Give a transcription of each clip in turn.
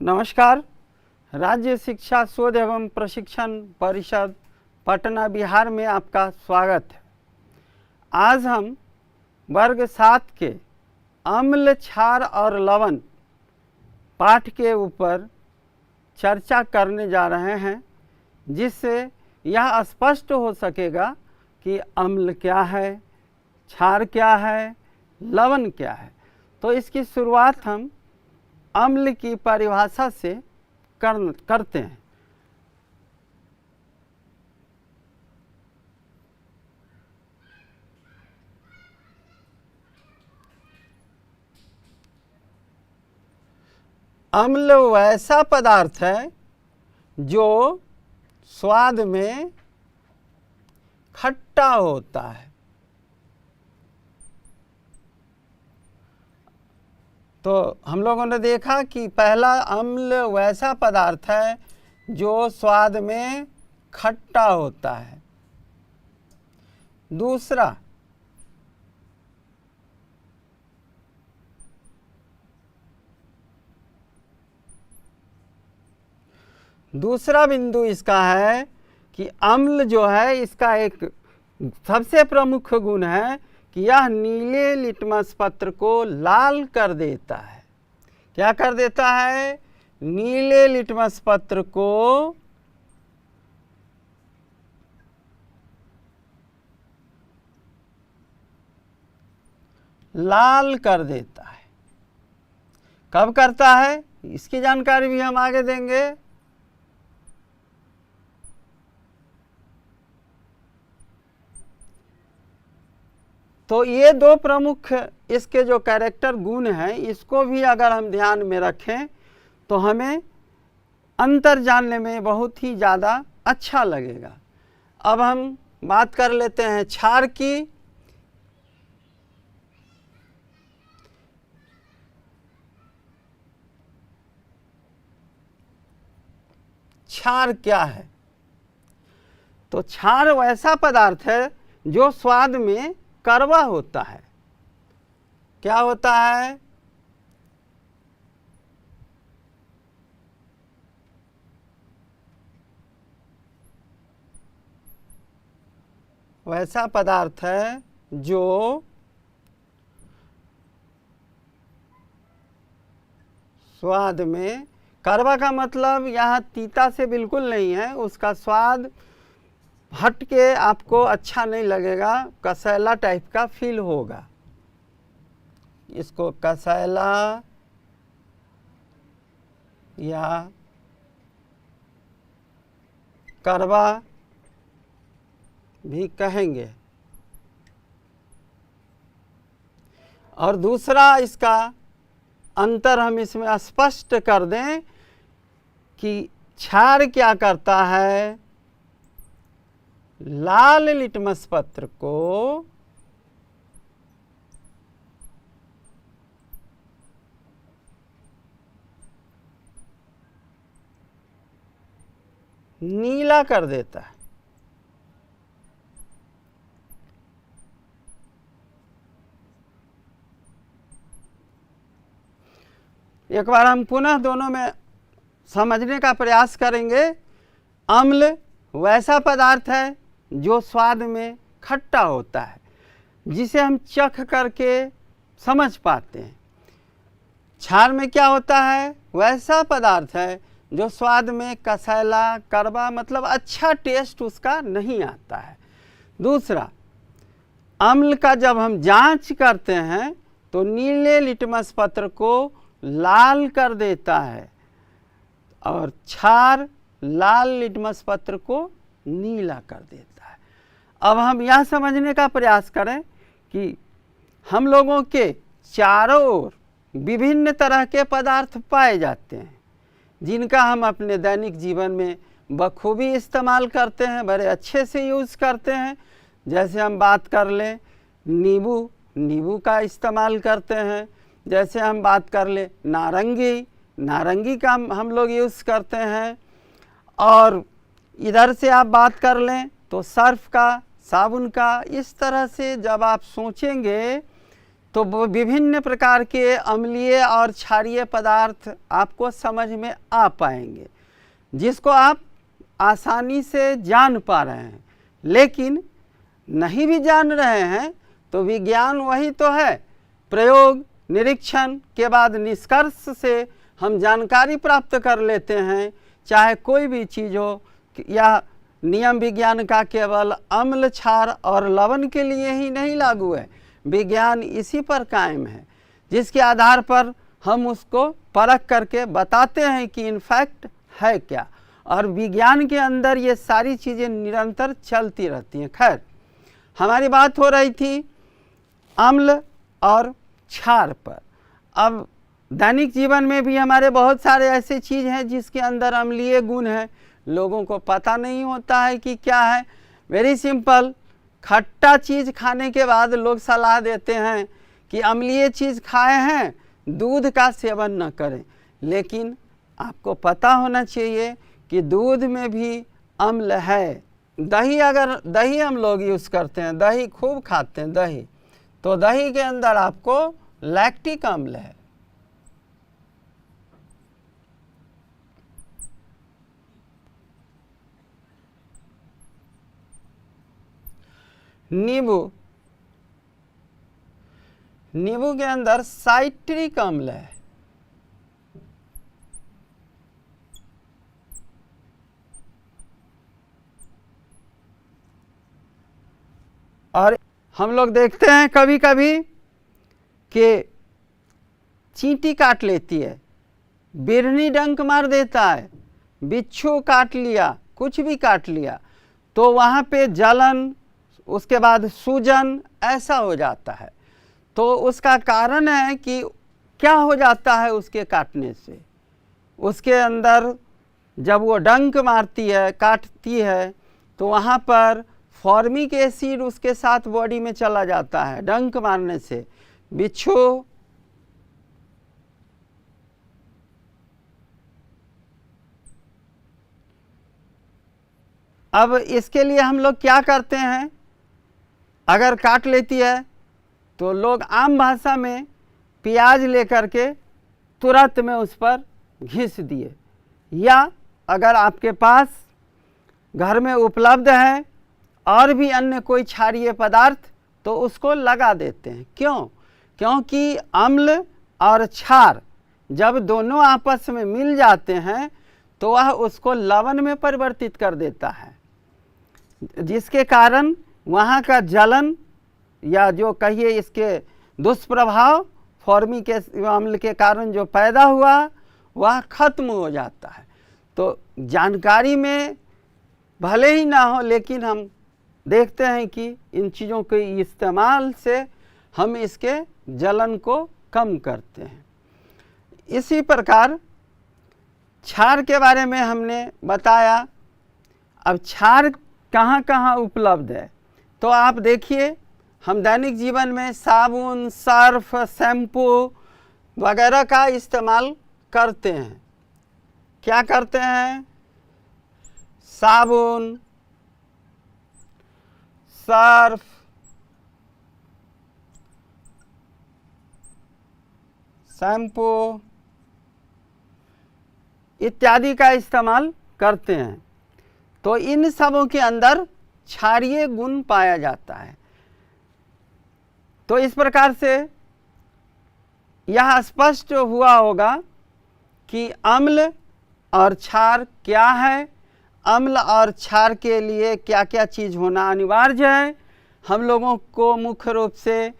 नमस्कार। राज्य शिक्षा शोध एवं प्रशिक्षण परिषद पटना बिहार में आपका स्वागत है। आज हम वर्ग 7 के अम्ल, क्षार और लवण पाठ के ऊपर चर्चा करने जा रहे हैं, जिससे यह स्पष्ट हो सकेगा कि अम्ल क्या है, क्षार क्या है, लवण क्या है। तो इसकी शुरुआत हम अम्ल की परिभाषा से करते हैं। अम्ल वैसा पदार्थ है जो स्वाद में खट्टा होता है। तो हम लोगों ने देखा कि पहला, अम्ल वैसा पदार्थ है जो स्वाद में खट्टा होता है। दूसरा बिंदु इसका है कि अम्ल जो है, इसका एक सबसे प्रमुख गुण है कि यह नीले लिटमस पत्र को लाल कर देता है। क्या कर देता है? नीले लिटमस पत्र को लाल कर देता है। कब करता है, इसकी जानकारी भी हम आगे देंगे। तो ये दो प्रमुख इसके जो कैरेक्टर गुण हैं, इसको भी अगर हम ध्यान में रखें तो हमें अंतर जानने में बहुत ही ज़्यादा अच्छा लगेगा। अब हम बात कर लेते हैं क्षार की। क्षार क्या है? तो क्षार वैसा पदार्थ है जो स्वाद में कड़वा होता है। क्या होता है? वैसा पदार्थ है जो स्वाद में कड़वा, का मतलब यहाँ तीता से बिल्कुल नहीं है, उसका स्वाद हट के आपको अच्छा नहीं लगेगा, कसैला टाइप का फील होगा। इसको कसैला या कड़वा भी कहेंगे। और दूसरा इसका अंतर हम इसमें स्पष्ट कर दें कि क्षार क्या करता है, लाल लिटमस पत्र को नीला कर देता है। एक बार हम पुनः दोनों में समझने का प्रयास करेंगे। अम्ल वैसा पदार्थ है जो स्वाद में खट्टा होता है, जिसे हम चख करके समझ पाते हैं। क्षार में क्या होता है? वैसा पदार्थ है जो स्वाद में कसैला, कड़वा, मतलब अच्छा टेस्ट उसका नहीं आता है। दूसरा, अम्ल का जब हम जांच करते हैं तो नीले लिटमस पत्र को लाल कर देता है और क्षार लाल लिटमस पत्र को नीला कर देता है। अब हम यह समझने का प्रयास करें कि हम लोगों के चारों ओर विभिन्न तरह के पदार्थ पाए जाते हैं, जिनका हम अपने दैनिक जीवन में बखूबी इस्तेमाल करते हैं, बड़े अच्छे से यूज़ करते हैं। जैसे हम बात कर लें नींबू का इस्तेमाल करते हैं। जैसे हम बात कर लें नारंगी का हम लोग यूज़ करते हैं। और इधर से आप बात कर लें तो सर्फ का, साबुन का। इस तरह से जब आप सोचेंगे तो विभिन्न प्रकार के अम्लीय और क्षारीय पदार्थ आपको समझ में आ पाएंगे, जिसको आप आसानी से जान पा रहे हैं। लेकिन नहीं भी जान रहे हैं तो विज्ञान वही तो है, प्रयोग निरीक्षण के बाद निष्कर्ष से हम जानकारी प्राप्त कर लेते हैं। चाहे कोई भी चीज़ हो, या नियम विज्ञान का केवल अम्ल, क्षार और लवण के लिए ही नहीं लागू है, विज्ञान इसी पर कायम है, जिसके आधार पर हम उसको परख करके बताते हैं कि इनफैक्ट है क्या। और विज्ञान के अंदर ये सारी चीज़ें निरंतर चलती रहती हैं। खैर, हमारी बात हो रही थी अम्ल और क्षार पर। अब दैनिक जीवन में भी हमारे बहुत सारे ऐसे चीज़ हैं जिसके अंदर अम्लीय गुण है, लोगों को पता नहीं होता है कि क्या है। वेरी सिंपल, खट्टा चीज़ खाने के बाद लोग सलाह देते हैं कि अम्लीय चीज़ खाए हैं, दूध का सेवन न करें। लेकिन आपको पता होना चाहिए कि दूध में भी अम्ल है। दही हम लोग यूज़ करते हैं, दही खूब खाते हैं दही, तो दही के अंदर आपको लैक्टिक अम्ल है। नींबू के अंदर साइट्रिक अम्ल है। और हम लोग देखते हैं कभी कभी कि चींटी काट लेती है, बिरनी डंक मार देता है, बिच्छू काट लिया, कुछ भी काट लिया, तो वहाँ पे जलन, उसके बाद सूजन ऐसा हो जाता है। तो उसका कारण है कि क्या हो जाता है उसके काटने से, उसके अंदर जब वो डंक मारती है, काटती है, तो वहाँ पर फॉर्मिक एसिड उसके साथ बॉडी में चला जाता है डंक मारने से। बिच्छू अब इसके लिए हम लोग क्या करते हैं, अगर काट लेती है तो लोग आम भाषा में प्याज लेकर के तुरंत में उस पर घिस दिए, या अगर आपके पास घर में उपलब्ध है और भी अन्य कोई क्षारीय पदार्थ तो उसको लगा देते हैं। क्यों? क्योंकि अम्ल और क्षार जब दोनों आपस में मिल जाते हैं तो वह उसको लवण में परिवर्तित कर देता है, जिसके कारण वहाँ का जलन या जो कहिए इसके दुष्प्रभाव फॉर्मिक अम्ल के कारण जो पैदा हुआ वह खत्म हो जाता है। तो जानकारी में भले ही ना हो, लेकिन हम देखते हैं कि इन चीज़ों के इस्तेमाल से हम इसके जलन को कम करते हैं। इसी प्रकार क्षार के बारे में हमने बताया। अब क्षार कहाँ कहाँ उपलब्ध है, तो आप देखिए, हम दैनिक जीवन में साबुन, सर्फ, शैम्पू वगैरह का इस्तेमाल करते हैं। क्या करते हैं? साबुन, सर्फ, शैम्पू इत्यादि का इस्तेमाल करते हैं। तो इन सबों के अंदर क्षारीय गुण पाया जाता है। तो इस प्रकार से यह स्पष्ट हुआ होगा कि अम्ल और क्षार क्या है, अम्ल और क्षार के लिए क्या क्या चीज़ होना अनिवार्य है। हम लोगों को मुख्य रूप से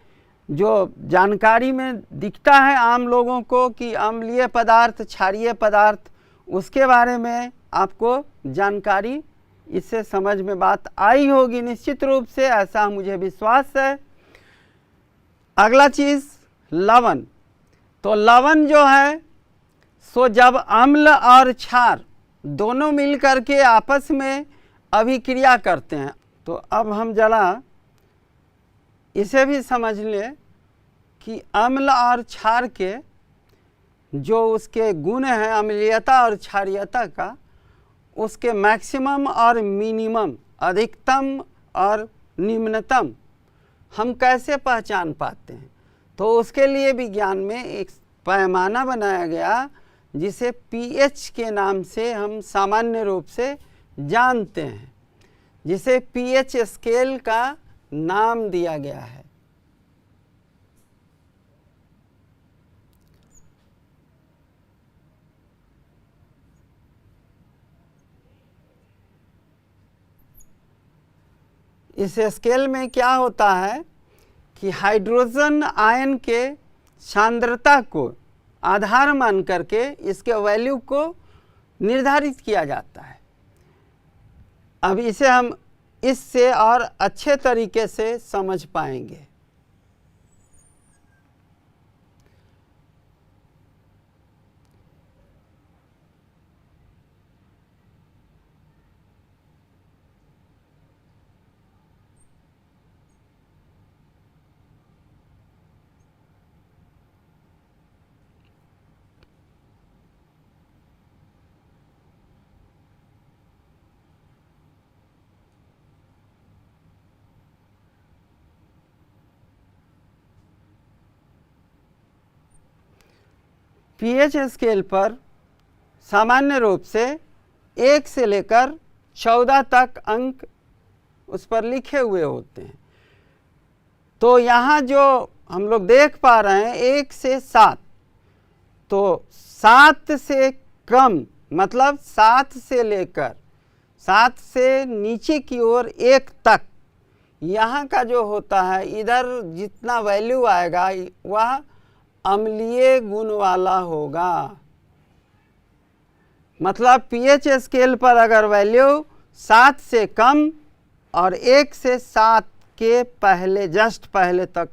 जो जानकारी में दिखता है आम लोगों को कि अम्लीय पदार्थ, क्षारीय पदार्थ, उसके बारे में आपको जानकारी इससे समझ में बात आई होगी निश्चित रूप से, ऐसा मुझे विश्वास है। अगला चीज़ लवण। तो लवण जो है सो जब अम्ल और क्षार दोनों मिल करके आपस में अभिक्रिया करते हैं, तो अब हम जरा इसे भी समझ लें कि अम्ल और क्षार के जो उसके गुण हैं अम्लीयता और क्षारीयता का, उसके मैक्सिमम और मिनिमम, अधिकतम और निम्नतम हम कैसे पहचान पाते हैं। तो उसके लिए विज्ञान में एक पैमाना बनाया गया जिसे पीएच के नाम से हम सामान्य रूप से जानते हैं, जिसे पीएच स्केल का नाम दिया गया है। इस स्केल में क्या होता है कि हाइड्रोजन आयन के सांद्रता को आधार मान करके इसके वैल्यू को निर्धारित किया जाता है। अब इसे हम इससे और अच्छे तरीके से समझ पाएंगे। पीएच स्केल पर सामान्य रूप से 1 से लेकर 14 तक अंक उस पर लिखे हुए होते हैं। तो यहाँ जो हम लोग देख पा रहे हैं 1 से 7, तो 7 से कम मतलब 7 से लेकर 7 से नीचे की ओर 1 तक, यहाँ का जो होता है इधर जितना वैल्यू आएगा वह अम्लीय गुण वाला होगा। मतलब पीएच स्केल पर अगर वैल्यू 7 से कम और 1 से 7 के पहले जस्ट पहले तक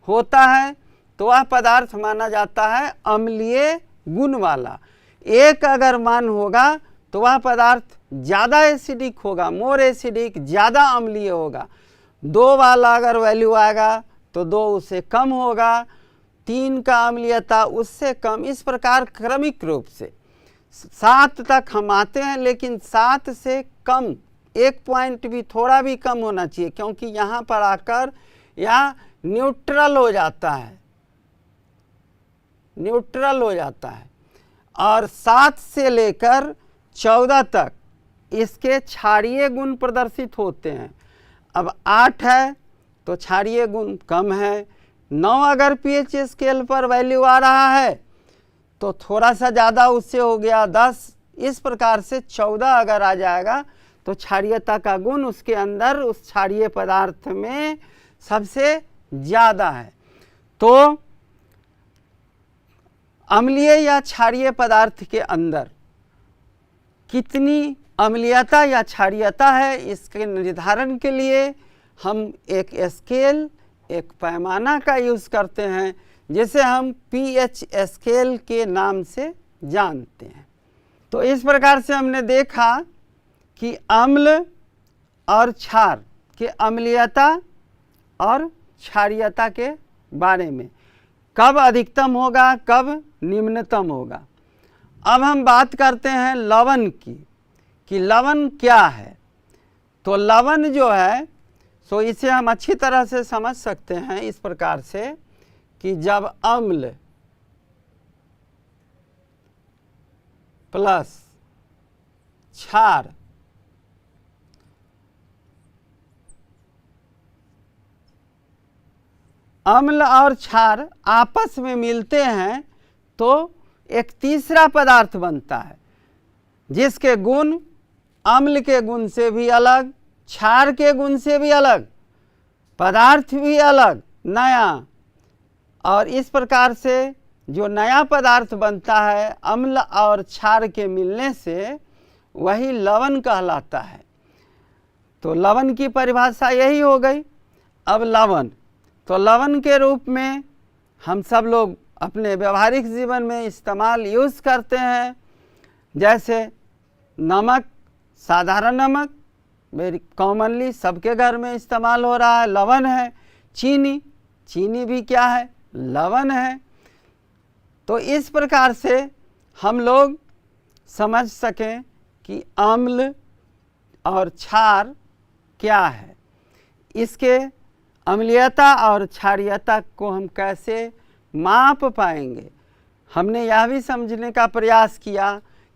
होता है तो वह पदार्थ माना जाता है अम्लीय गुण वाला। 1 अगर मान होगा तो वह पदार्थ ज़्यादा एसिडिक होगा, मोर एसिडिक, ज़्यादा अम्लीय होगा। 2 वाला अगर वैल्यू आएगा तो 2 उससे कम होगा, 3 का अम्लीयता उससे कम, इस प्रकार क्रमिक रूप से 7 तक हम आते हैं। लेकिन 7 से कम 1 पॉइंट भी थोड़ा भी कम होना चाहिए, क्योंकि यहाँ पर आकर यह न्यूट्रल हो जाता है, न्यूट्रल हो जाता है। और 7 से लेकर 14 तक इसके क्षारीय गुण प्रदर्शित होते हैं। अब 8 है तो क्षारीय गुण कम है। 9 अगर पीएच स्केल पर वैल्यू आ रहा है तो थोड़ा सा ज़्यादा उससे हो गया 10, इस प्रकार से 14 अगर आ जाएगा तो क्षारीयता का गुण उसके अंदर उस क्षारीय पदार्थ में सबसे ज़्यादा है। तो अम्लीय या क्षारीय पदार्थ के अंदर कितनी अम्लीयता या क्षारीयता है, इसके निर्धारण के लिए हम एक स्केल, एक पैमाना का यूज़ करते हैं, जिसे हम पीएच स्केल के नाम से जानते हैं। तो इस प्रकार से हमने देखा कि अम्ल और क्षार के अम्लीयता और क्षारीयता के बारे में, कब अधिकतम होगा कब निम्नतम होगा। अब हम बात करते हैं लवण की कि लवण क्या है। तो लवण जो है सो इसे हम अच्छी तरह से समझ सकते हैं इस प्रकार से कि जब अम्ल प्लस क्षार अम्ल और क्षार आपस में मिलते हैं तो एक तीसरा पदार्थ बनता है, जिसके गुण अम्ल के गुण से भी अलग, क्षार के गुण से भी अलग, पदार्थ भी अलग, नया। और इस प्रकार से जो नया पदार्थ बनता है अम्ल और क्षार के मिलने से, वही लवण कहलाता है। तो लवण की परिभाषा यही हो गई। अब लवण, तो लवण के रूप में हम सब लोग अपने व्यवहारिक जीवन में इस्तेमाल यूज़ करते हैं, जैसे नमक, साधारण नमक वेरी कॉमनली सबके घर में इस्तेमाल हो रहा है, लवण है। चीनी, चीनी भी क्या है, लवण है। तो इस प्रकार से हम लोग समझ सकें कि अम्ल और क्षार क्या है। इसके अम्लीयता और क्षारीयता को हम कैसे माप पाएंगे। हमने यह भी समझने का प्रयास किया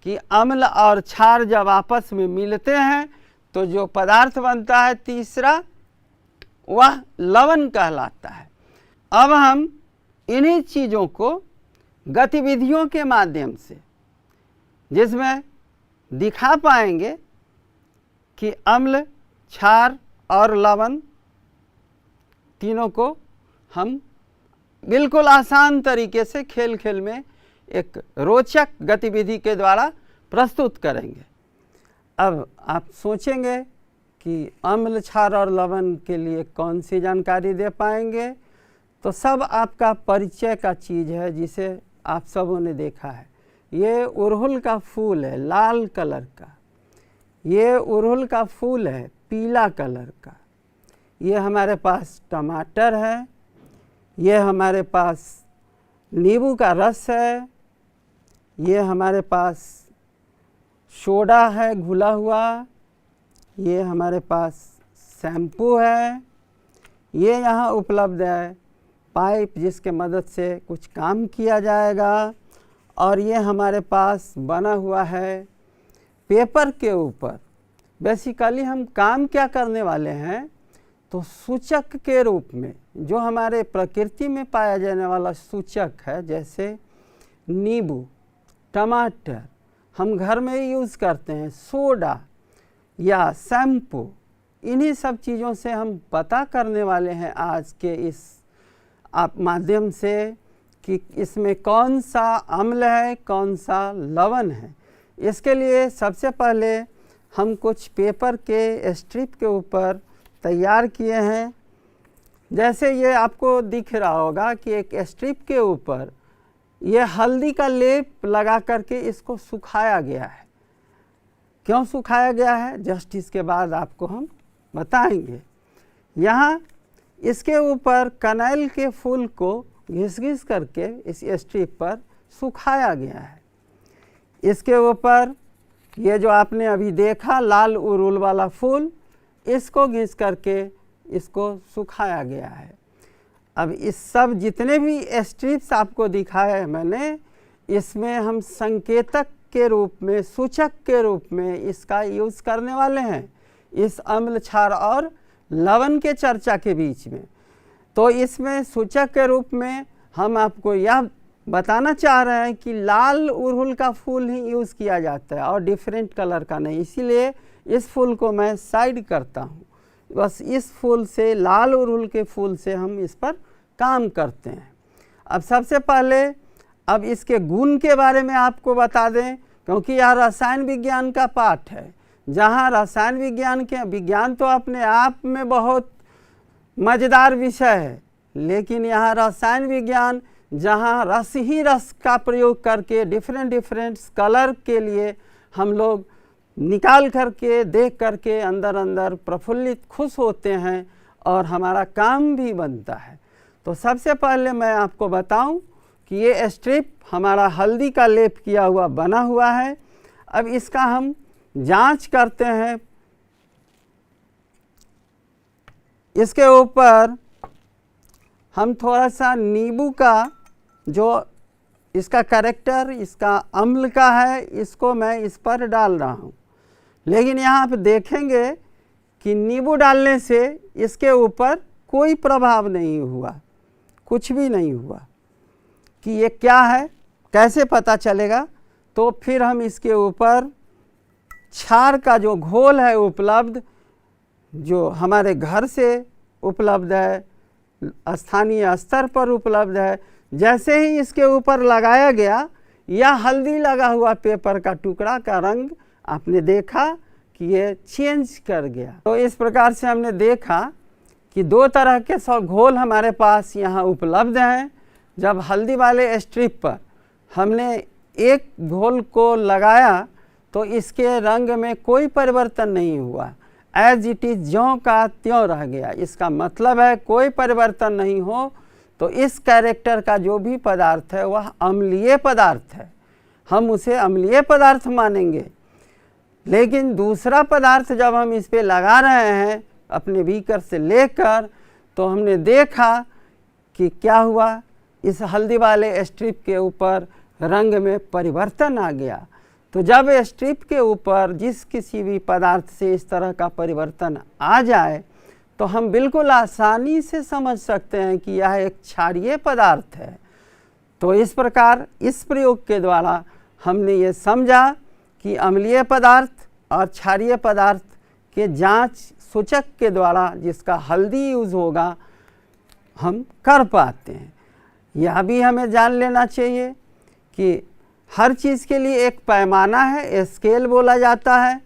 कि अम्ल और क्षार जब आपस में मिलते हैं तो जो पदार्थ बनता है तीसरा, वह लवण कहलाता है। अब हम इन्हीं चीज़ों को गतिविधियों के माध्यम से, जिसमें दिखा पाएंगे कि अम्ल, क्षार और लवण तीनों को हम बिल्कुल आसान तरीके से खेल खेल में एक रोचक गतिविधि के द्वारा प्रस्तुत करेंगे। अब आप सोचेंगे कि अम्ल, क्षार और लवण के लिए कौन सी जानकारी दे पाएंगे। तो सब आपका परिचय का चीज़ है जिसे आप सबों ने देखा है। ये अड़हुल का फूल है लाल कलर का, ये अड़हुल का फूल है पीला कलर का, ये हमारे पास टमाटर है, ये हमारे पास नींबू का रस है, ये हमारे पास सोडा है घुला हुआ, ये हमारे पास शैम्पू है, ये यहाँ उपलब्ध है पाइप जिसके मदद से कुछ काम किया जाएगा, और ये हमारे पास बना हुआ है पेपर के ऊपर। बेसिकली हम काम क्या करने वाले हैं, तो सूचक के रूप में जो हमारे प्रकृति में पाया जाने वाला सूचक है, जैसे नींबू, टमाटर हम घर में यूज़ करते हैं, सोडा या शैम्पू, इन्हीं सब चीज़ों से हम पता करने वाले हैं आज के इस माध्यम से कि इसमें कौन सा अम्ल है, कौन सा लवण है। इसके लिए सबसे पहले हम कुछ पेपर के स्ट्रिप के ऊपर तैयार किए हैं। जैसे ये आपको दिख रहा होगा कि एक स्ट्रिप के ऊपर ये हल्दी का लेप लगा करके इसको सुखाया गया है। क्यों सुखाया गया है, जस्ट इसके बाद आपको हम बताएंगे। यहाँ इसके ऊपर कनैल के फूल को घिस-घिस करके इस स्ट्रिप पर सुखाया गया है। इसके ऊपर ये जो आपने अभी देखा लाल अड़हुल वाला फूल, इसको घिस करके इसको सुखाया गया है। अब इस सब जितने भी स्ट्रिप्स आपको दिखाए हैं मैंने, इसमें हम संकेतक के रूप में, सूचक के रूप में इसका यूज़ करने वाले हैं इस अम्ल, क्षार और लवण के चर्चा के बीच में। तो इसमें सूचक के रूप में हम आपको यह बताना चाह रहे हैं कि लाल अड़हुल का फूल ही यूज़ किया जाता है और डिफरेंट कलर का नहीं। इसीलिए इस फूल को मैं साइड करता हूँ। बस इस फूल से, लाल अड़हुल के फूल से हम इस पर काम करते हैं। अब सबसे पहले अब इसके गुण के बारे में आपको बता दें, क्योंकि यह रसायन विज्ञान का पाठ है, जहाँ रसायन विज्ञान तो अपने आप में बहुत मज़ेदार विषय है, लेकिन यहाँ रसायन विज्ञान जहाँ रस ही रस का प्रयोग करके डिफरेंट कलर के लिए हम लोग निकाल करके, देख करके अंदर अंदर प्रफुल्लित, खुश होते हैं और हमारा काम भी बनता है। तो सबसे पहले मैं आपको बताऊं कि ये स्ट्रिप हमारा हल्दी का लेप किया हुआ बना हुआ है। अब इसका हम जांच करते हैं। इसके ऊपर हम थोड़ा सा नींबू का जो इसका कैरेक्टर, इसका अम्ल का है, इसको मैं इस पर डाल रहा हूँ। लेकिन यहाँ आप देखेंगे कि नींबू डालने से इसके ऊपर कोई प्रभाव नहीं हुआ, कुछ भी नहीं हुआ। कि ये क्या है, कैसे पता चलेगा? तो फिर हम इसके ऊपर क्षार का जो घोल है उपलब्ध, जो हमारे घर से उपलब्ध है, स्थानीय स्तर पर उपलब्ध है, जैसे ही इसके ऊपर लगाया गया, या हल्दी लगा हुआ पेपर का टुकड़ा का रंग आपने देखा कि ये चेंज कर गया। तो इस प्रकार से हमने देखा कि दो तरह के घोल हमारे पास यहाँ उपलब्ध हैं। जब हल्दी वाले स्ट्रिप पर हमने एक घोल को लगाया तो इसके रंग में कोई परिवर्तन नहीं हुआ, एज इट इज़ ज्यों का त्यों रह गया। इसका मतलब है कोई परिवर्तन नहीं हो तो इस कैरेक्टर का जो भी पदार्थ है वह अम्लीय पदार्थ है, हम उसे अम्लीय पदार्थ मानेंगे। लेकिन दूसरा पदार्थ जब हम इस पे लगा रहे हैं अपने बीकर से लेकर, तो हमने देखा कि क्या हुआ, इस हल्दी वाले स्ट्रिप के ऊपर रंग में परिवर्तन आ गया। तो जब स्ट्रिप के ऊपर जिस किसी भी पदार्थ से इस तरह का परिवर्तन आ जाए तो हम बिल्कुल आसानी से समझ सकते हैं कि यह एक क्षारीय पदार्थ है। तो इस प्रकार इस प्रयोग के द्वारा हमने ये समझा कि अम्लीय पदार्थ और क्षारीय पदार्थ के जांच सूचक के द्वारा जिसका हल्दी यूज़ होगा हम कर पाते हैं। यह भी हमें जान लेना चाहिए कि हर चीज़ के लिए एक पैमाना है, स्केल बोला जाता है।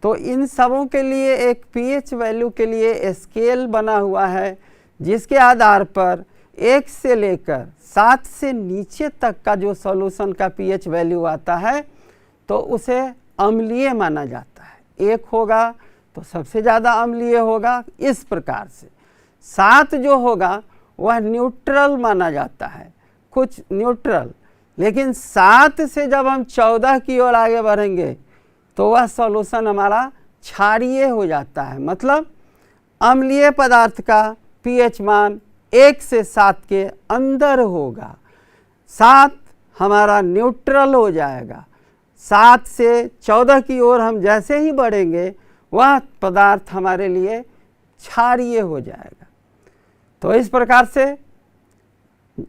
तो इन सबों के लिए एक पीएच वैल्यू के लिए स्केल बना हुआ है, जिसके आधार पर 1 से लेकर 7 से नीचे तक का जो सॉल्यूशन का पीएच वैल्यू आता है तो उसे अम्लीय माना जाता है। 1 होगा तो सबसे ज़्यादा अम्लीय होगा, इस प्रकार से। 7 जो होगा वह न्यूट्रल माना जाता है, कुछ न्यूट्रल। लेकिन 7 से जब हम 14 की ओर आगे बढ़ेंगे तो वह सॉल्यूशन हमारा क्षारीय हो जाता है। मतलब अम्लीय पदार्थ का पीएच मान 1 से 7 के अंदर होगा। 7 हमारा न्यूट्रल हो जाएगा। 7 से 14 की ओर हम जैसे ही बढ़ेंगे वह पदार्थ हमारे लिए क्षारीय हो जाएगा। तो इस प्रकार से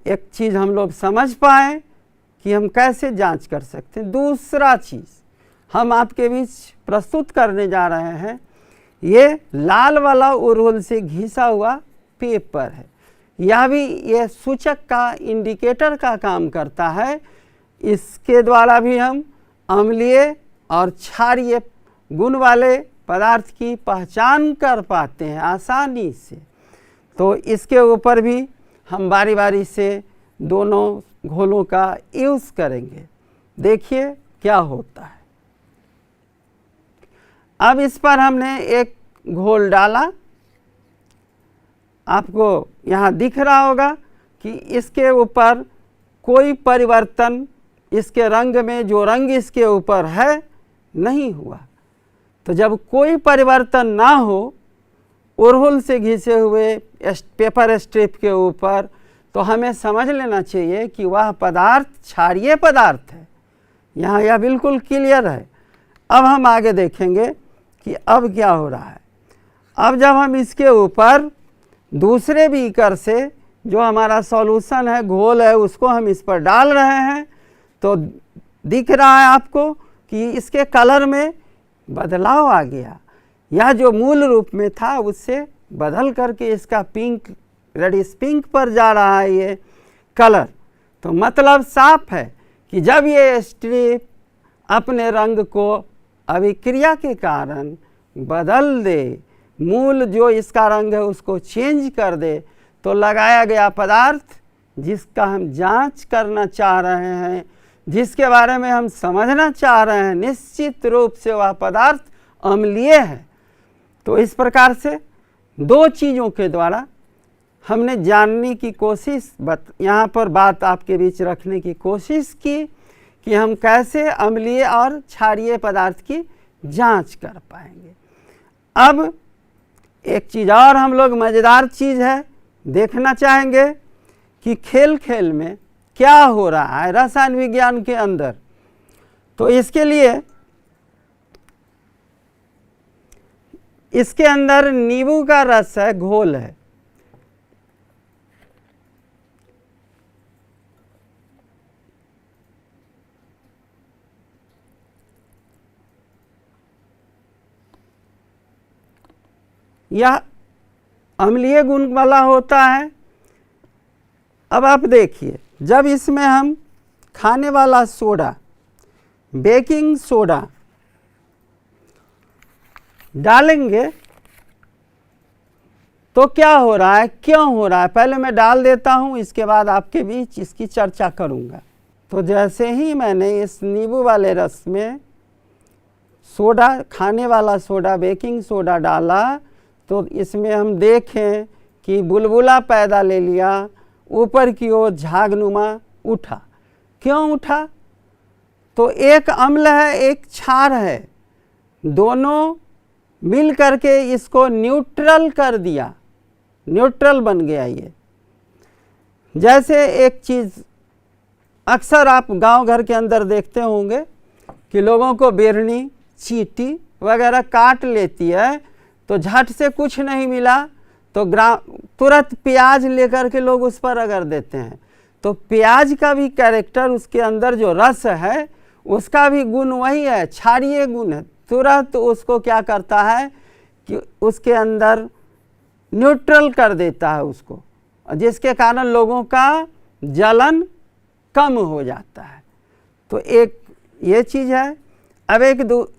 एक चीज़ हम लोग समझ पाए कि हम कैसे जांच कर सकते हैं। दूसरा चीज़ हम आपके बीच प्रस्तुत करने जा रहे हैं, ये लाल वाला उर्वल से घिसा हुआ पेपर है। यह भी ये सूचक का, इंडिकेटर का काम करता है। इसके द्वारा भी हम अम्लीय और क्षारीय गुण वाले पदार्थ की पहचान कर पाते हैं आसानी से। तो इसके ऊपर भी हम बारी बारी से दोनों घोलों का यूज़ करेंगे। देखिए क्या होता है। अब इस पर हमने एक घोल डाला, आपको यहाँ दिख रहा होगा कि इसके ऊपर कोई परिवर्तन इसके रंग में, जो रंग इसके ऊपर है, नहीं हुआ। तो जब कोई परिवर्तन ना हो उर्हुल से घिसे हुए पेपर स्ट्रिप के ऊपर, तो हमें समझ लेना चाहिए कि वह पदार्थ क्षारीय पदार्थ है। यहाँ यह बिल्कुल क्लियर है। अब हम आगे देखेंगे कि अब क्या हो रहा है। अब जब हम इसके ऊपर दूसरे बीकर से जो हमारा सॉल्यूशन है, घोल है, उसको हम इस पर डाल रहे हैं, तो दिख रहा है आपको कि इसके कलर में बदलाव आ गया। यह जो मूल रूप में था उससे बदल करके इसका पिंक, रेडिश पिंक पर जा रहा है ये कलर। तो मतलब साफ है कि जब ये स्ट्रिप अपने रंग को अभिक्रिया के कारण बदल दे, मूल जो इसका रंग है उसको चेंज कर दे, तो लगाया गया पदार्थ जिसका हम जांच करना चाह रहे हैं, जिसके बारे में हम समझना चाह रहे हैं, निश्चित रूप से वह पदार्थ अम्लीय है। तो इस प्रकार से दो चीज़ों के द्वारा हमने जानने की कोशिश, यहाँ पर बात आपके बीच रखने की कोशिश की कि हम कैसे अम्लीय और क्षारीय पदार्थ की जांच कर पाएंगे। अब एक चीज़ और हम लोग मज़ेदार चीज़ है देखना चाहेंगे कि खेल खेल में क्या हो रहा है रसायन विज्ञान के अंदर। तो इसके लिए इसके अंदर नींबू का रस है, घोल है। यह अम्लीय गुण वाला होता है। अब आप देखिए, जब इसमें हम खाने वाला सोडा, बेकिंग सोडा डालेंगे तो क्या हो रहा है, क्यों हो रहा है, पहले मैं डाल देता हूं, इसके बाद आपके बीच इसकी चर्चा करूंगा। तो जैसे ही मैंने इस नींबू वाले रस में सोडा, खाने वाला सोडा, बेकिंग सोडा डाला, तो इसमें हम देखें कि बुलबुला पैदा ले लिया, ऊपर की ओर झागनुमा उठा। क्यों उठा? तो एक अम्ल है, एक क्षार है, दोनों मिल करके इसको न्यूट्रल कर दिया। न्यूट्रल बन गया ये। जैसे एक चीज़ अक्सर आप गांव घर के अंदर देखते होंगे कि लोगों को बेरनी, चींटी वगैरह काट लेती है, तो झट से कुछ नहीं मिला तो तुरंत प्याज लेकर के लोग उस पर रगड़ देते हैं। तो प्याज का भी कैरेक्टर, उसके अंदर जो रस है उसका भी गुण वही है, क्षारीय गुण है। तुरंत उसको क्या करता है कि उसके अंदर न्यूट्रल कर देता है उसको, जिसके कारण लोगों का जलन कम हो जाता है। तो एक ये चीज़ है। अब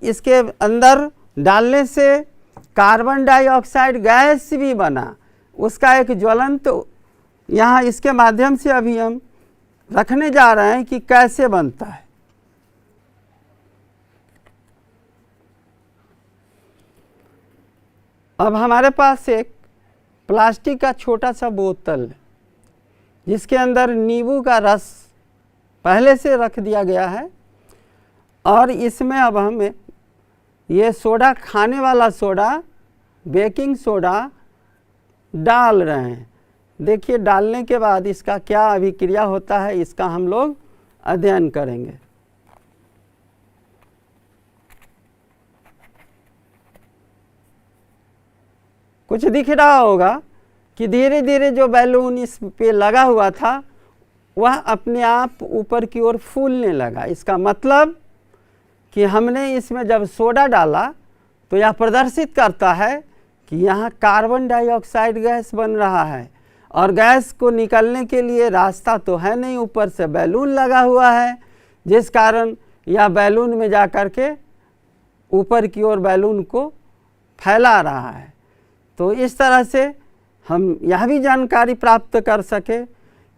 इसके अंदर डालने से कार्बन डाइऑक्साइड गैस भी बना, उसका एक ज्वलन तो यहाँ इसके माध्यम से अभी हम रखने जा रहे हैं कि कैसे बनता है। अब हमारे पास एक प्लास्टिक का छोटा सा बोतल है जिसके अंदर नींबू का रस पहले से रख दिया गया है, और इसमें अब हमें ये सोडा, खाने वाला सोडा, बेकिंग सोडा डाल रहे हैं। देखिए डालने के बाद इसका क्या अभिक्रिया होता है, इसका हम लोग अध्ययन करेंगे। कुछ दिख रहा होगा कि धीरे धीरे जो बैलून इस पे लगा हुआ था वह अपने आप ऊपर की ओर फूलने लगा। इसका मतलब कि हमने इसमें जब सोडा डाला तो यह प्रदर्शित करता है कि यहाँ कार्बन डाइऑक्साइड गैस बन रहा है, और गैस को निकलने के लिए रास्ता तो है नहीं, ऊपर से बैलून लगा हुआ है, जिस कारण यह बैलून में जा कर के ऊपर की ओर बैलून को फैला रहा है। तो इस तरह से हम यह भी जानकारी प्राप्त कर सके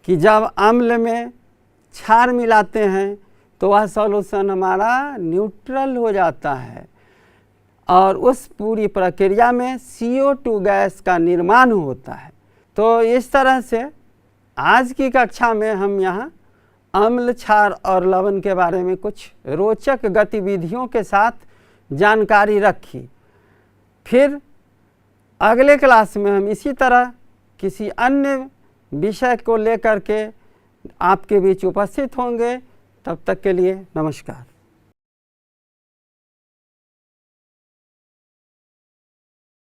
कि जब अम्ल में क्षार मिलाते हैं तो वह सॉल्यूशन हमारा न्यूट्रल हो जाता है, और उस पूरी प्रक्रिया में CO2 गैस का निर्माण होता है। तो इस तरह से आज की कक्षा में हम यहाँ अम्ल, क्षार और लवण के बारे में कुछ रोचक गतिविधियों के साथ जानकारी रखी। फिर अगले क्लास में हम इसी तरह किसी अन्य विषय को लेकर के आपके बीच उपस्थित होंगे। तब तक के लिए नमस्कार।